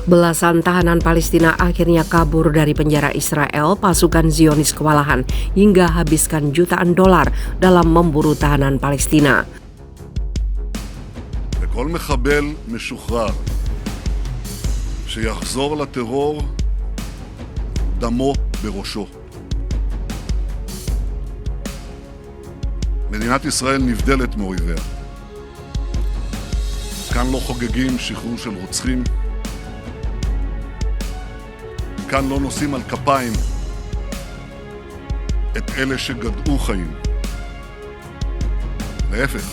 Belasan tahanan Palestina akhirnya kabur dari penjara Israel. Pasukan Zionis kewalahan hingga habiskan jutaan dolar dalam memburu tahanan Palestina. וכל מחבל משוחרר שיחזור לטרור דמו בראשו. מדינת ישראל נבדלת מאויביה. כאן לא חוגגים שחרור של רוצחים. כאן לא נושאים על כפיים את אלה שגדעו חיים. להפך,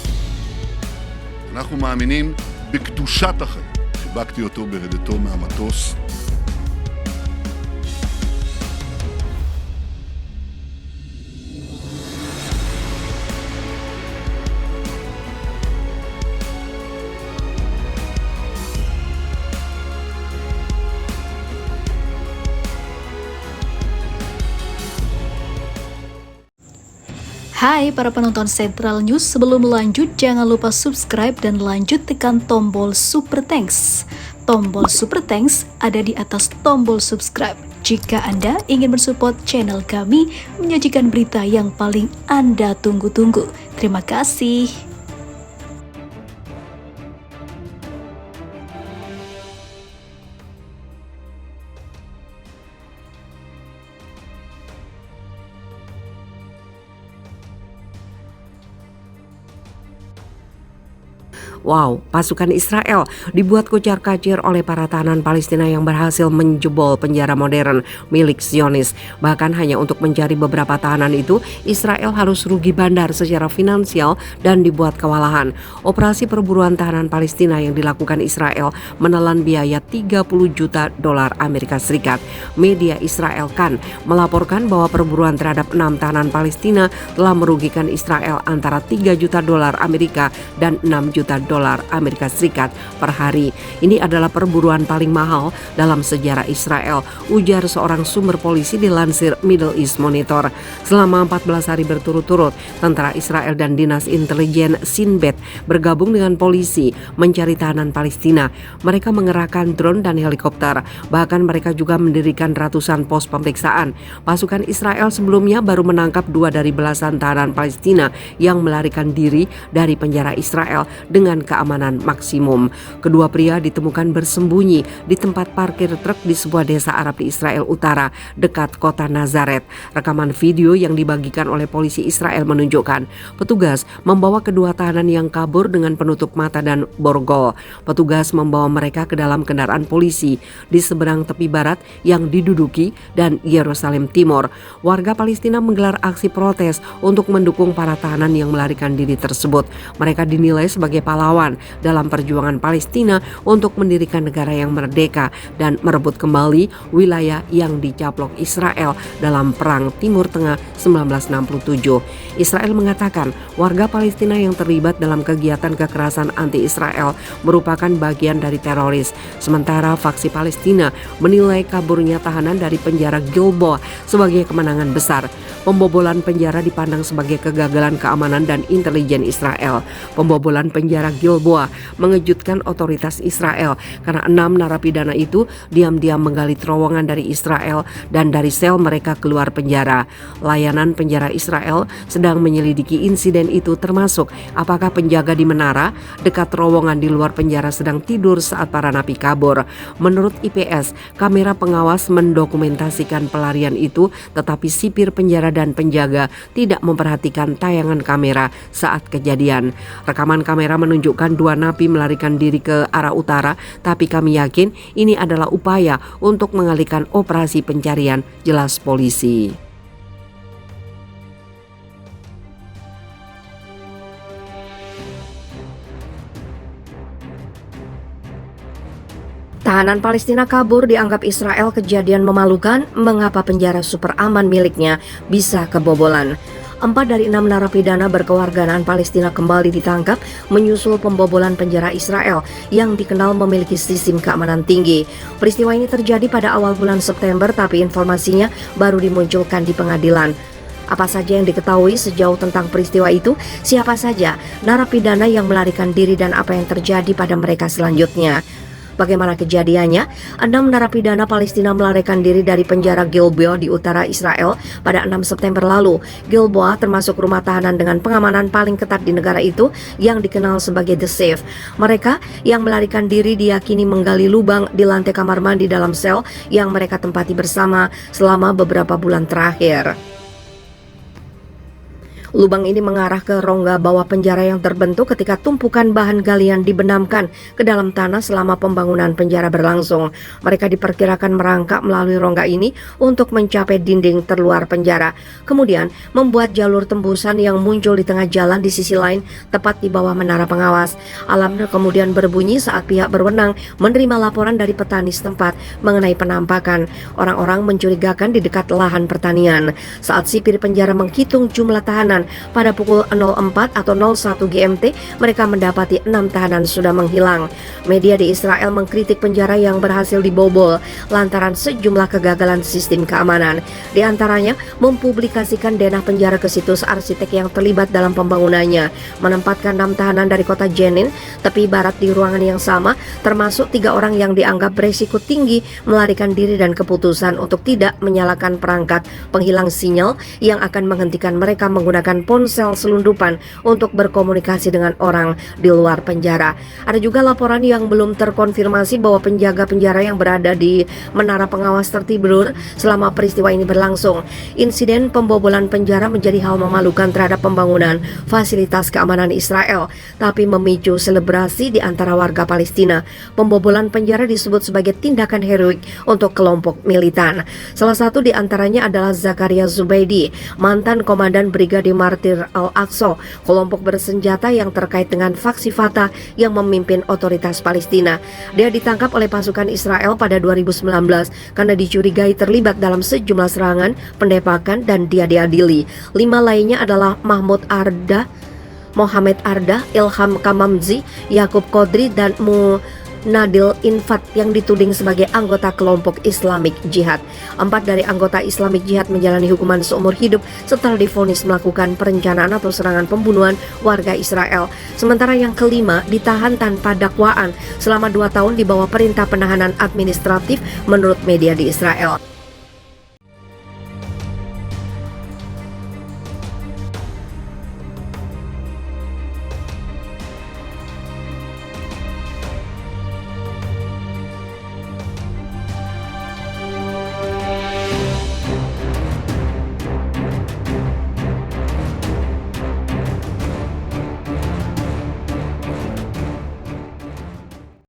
אנחנו מאמינים בקדושת החיים. חיבקתי אותו ברדתו מהמטוס. Hai para penonton Sentral News, sebelum lanjut jangan lupa subscribe dan lanjut tekan tombol Super Thanks. Tombol Super Thanks ada di atas tombol subscribe. Jika Anda ingin mensupport channel kami menyajikan berita yang paling Anda tunggu-tunggu. Terima kasih. Wow, pasukan Israel dibuat kocar-kacir oleh para tahanan Palestina yang berhasil menjebol penjara modern milik Zionis. Bahkan hanya untuk mencari beberapa tahanan itu, Israel harus rugi bandar secara finansial dan dibuat kewalahan. Operasi perburuan tahanan Palestina yang dilakukan Israel menelan biaya 30 juta dolar Amerika Serikat. Media Israel kan melaporkan bahwa perburuan terhadap 6 tahanan Palestina telah merugikan Israel antara 3 juta dolar Amerika dan 6 juta dolar Amerika Serikat per hari. Ini adalah perburuan paling mahal dalam sejarah Israel, ujar seorang sumber polisi dilansir Middle East Monitor. Selama 14 hari berturut-turut, tentara Israel dan dinas intelijen Shin Bet bergabung dengan polisi mencari tahanan Palestina. Mereka mengerahkan drone dan helikopter. Bahkan mereka juga mendirikan ratusan pos pemeriksaan. Pasukan Israel sebelumnya baru menangkap 2 dari belasan tahanan Palestina yang melarikan diri dari penjara Israel dengan keamanan maksimum. Kedua pria ditemukan bersembunyi di tempat parkir truk di sebuah desa Arab di Israel Utara dekat kota Nazaret. Rekaman video yang dibagikan oleh polisi Israel menunjukkan petugas membawa kedua tahanan yang kabur dengan penutup mata dan borgol. Petugas membawa mereka ke dalam kendaraan polisi di seberang tepi barat yang diduduki dan Yerusalem Timur. Warga Palestina menggelar aksi protes untuk mendukung para tahanan yang melarikan diri tersebut. Mereka dinilai sebagai pahlawan dalam perjuangan Palestina untuk mendirikan negara yang merdeka dan merebut kembali wilayah yang dicaplok Israel dalam Perang Timur Tengah 1967. Israel mengatakan warga Palestina yang terlibat dalam kegiatan kekerasan anti-Israel merupakan bagian dari teroris. Sementara faksi Palestina menilai kaburnya tahanan dari penjara Gilboa sebagai kemenangan besar. Pembobolan penjara dipandang sebagai kegagalan keamanan dan intelijen Israel. Pembobolan penjara Gilboa mengejutkan otoritas Israel karena 6 narapidana itu diam-diam menggali terowongan dari Israel dan dari sel mereka keluar penjara. Layanan penjara Israel sedang menyelidiki insiden itu, termasuk apakah penjaga di menara dekat terowongan di luar penjara sedang tidur saat para napi kabur. Menurut IPS, kamera pengawas mendokumentasikan pelarian itu, tetapi sipir penjara dan penjaga tidak memperhatikan tayangan kamera saat kejadian. Rekaman kamera menunjukkan 2 napi melarikan diri ke arah utara, tapi kami yakin ini adalah upaya untuk mengalihkan operasi pencarian, jelas polisi. Tahanan Palestina kabur dianggap Israel kejadian memalukan. Mengapa penjara super aman miliknya bisa kebobolan? 4 dari 6 narapidana berkewarganegaraan Palestina kembali ditangkap menyusul pembobolan penjara Israel yang dikenal memiliki sistem keamanan tinggi. Peristiwa ini terjadi pada awal bulan September, tapi informasinya baru dimunculkan di pengadilan. Apa saja yang diketahui sejauh tentang peristiwa itu? Siapa saja narapidana yang melarikan diri dan apa yang terjadi pada mereka selanjutnya? Bagaimana kejadiannya? 6 narapidana Palestina melarikan diri dari penjara Gilboa di utara Israel pada 6 September lalu. Gilboa termasuk rumah tahanan dengan pengamanan paling ketat di negara itu yang dikenal sebagai The Safe. Mereka yang melarikan diri diyakini menggali lubang di lantai kamar mandi dalam sel yang mereka tempati bersama selama beberapa bulan terakhir. Lubang ini mengarah ke rongga bawah penjara yang terbentuk ketika tumpukan bahan galian dibenamkan ke dalam tanah selama pembangunan penjara berlangsung. Mereka diperkirakan merangkak melalui rongga ini untuk mencapai dinding terluar penjara. Kemudian membuat jalur tembusan yang muncul di tengah jalan di sisi lain tepat di bawah menara pengawas. Alarm kemudian berbunyi saat pihak berwenang menerima laporan dari petani setempat mengenai penampakan orang-orang mencurigakan di dekat lahan pertanian. Saat sipir penjara menghitung jumlah tahanan pada pukul 04 atau 01 GMT, mereka mendapati 6 tahanan sudah menghilang. Media di Israel mengkritik penjara yang berhasil dibobol lantaran sejumlah kegagalan sistem keamanan. Di antaranya, mempublikasikan denah penjara ke situs arsitek yang terlibat dalam pembangunannya, menempatkan 6 tahanan dari kota Jenin, tepi barat di ruangan yang sama, termasuk 3 orang yang dianggap berisiko tinggi melarikan diri dan keputusan untuk tidak menyalakan perangkat penghilang sinyal yang akan menghentikan mereka menggunakan ponsel selundupan untuk berkomunikasi dengan orang di luar penjara. Ada juga laporan yang belum terkonfirmasi bahwa penjaga penjara yang berada di menara pengawas tertidur selama peristiwa ini berlangsung. Insiden pembobolan penjara menjadi hal memalukan terhadap pembangunan fasilitas keamanan Israel, tapi memicu selebrasi di antara warga Palestina. Pembobolan penjara disebut sebagai tindakan heroik untuk kelompok militan. Salah satu di antaranya adalah Zakaria Zubaidi, mantan komandan Brigade Martir Al-Aqsa, kelompok bersenjata yang terkait dengan faksi Fatah yang memimpin otoritas Palestina. Dia ditangkap oleh pasukan Israel pada 2019 karena dicurigai terlibat dalam sejumlah serangan, penembakan, dan dia diadili. 5 lainnya adalah Mahmud Arda, Mohamed Arda, Ilham Kamamzi, Yakub Kodri, dan Nadil Infat yang dituding sebagai anggota kelompok Islamic Jihad. 4 dari anggota Islamic Jihad menjalani hukuman seumur hidup setelah divonis melakukan perencanaan atau serangan pembunuhan warga Israel. Sementara yang kelima ditahan tanpa dakwaan selama 2 tahun di bawah perintah penahanan administratif menurut media di Israel.